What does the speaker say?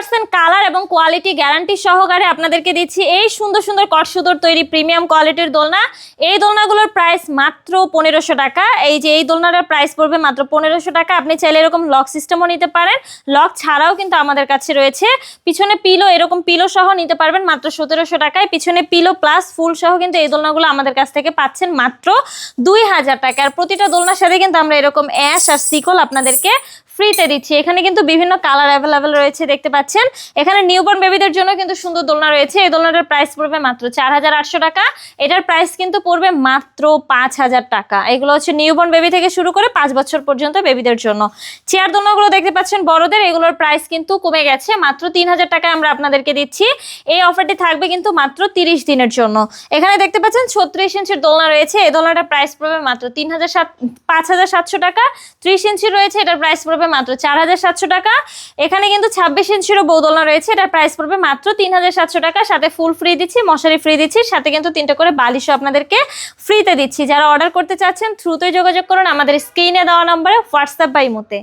100% colour এবং quality guarantee সহকারে আপনাদেরকে দিচ্ছি এই সুন্দর সুন্দর কটসুতোর তৈরি প্রিমিয়াম কোয়ালিটির দোলনা। এই দোলনাগুলোর প্রাইস মাত্র 1500 টাকা। এই যে এই দোলনাটার প্রাইস পড়বে মাত্র 1500 টাকা। আপনি চাইলে এরকম লক সিস্টেমও নিতে পারেন, লক ছাড়াও কিন্তু আমাদের কাছে রয়েছে। পিছনে পিলো, এরকম পিলো সহ নিতে পারবেন মাত্র 1700 টাকায়। পিছনে পিলো প্লাস ফুল সহ কিন্তু এই দোলনাগুলো আমাদের কাছ থেকে পাচ্ছেন মাত্র 2000 টাকা। আর প্রতিটা দোলনার সাথে কিন্তু আমরা এরকম অ্যাশ আর সিকল আপনাদেরকে ফ্রিতে দিচ্ছি। এখানে কিন্তু বিভিন্ন কালার অ্যাভেলেবেল রয়েছে, দেখতে পাচ্ছেন। এখানে নিউবর্ন বেবিদের জন্য কিন্তু সুন্দর দোলনা রয়েছে। এই দোলনাটার প্রাইস পড়বে মাত্র 4800 টাকা। এটার প্রাইস কিন্তু পড়বে মাত্র 5000 টাকা। এগুলো হচ্ছে নিউবর্ন বেবি থেকে শুরু করে 5 বছর পর্যন্ত বেবিদের জন্য। চেয়ার দোলনাগুলো দেখতে পাচ্ছেন বড়দের, এগুলোর প্রাইস কিন্তু কমে গেছে, মাত্র 3000 টাকায় আমরা আপনাদেরকে দিচ্ছি। এই অফারটি থাকবে কিন্তু মাত্র 30 দিনের জন্য। এখানে দেখতে পাচ্ছেন 36 ইঞ্চির দোলনা রয়েছে। এই দোলনাটার প্রাইস পড়বে মাত্র 5700 টাকা। 30 ইঞ্চি রয়েছে, এটার প্রাইস পড়বে মাত্র 4700 টাকা। এখানে কিন্তু 26 ইঞ্চিরও বৌদোলনা রয়েছে, এটার প্রাইস পড়বে মাত্র 3700 টাকা। সাথে ফুল ফ্রি দিচ্ছি, মশারি ফ্রি দিচ্ছি, সাথে কিন্তু 3টা করে বালিশও আপনাদেরকে ফ্রিতে দিচ্ছি। যারা অর্ডার করতে চাচ্ছেন দ্রুতই যোগাযোগ করুন আমাদের স্ক্রিনে দেওয়া নম্বরে, হোয়াটসঅ্যাপ বা ইমোতে।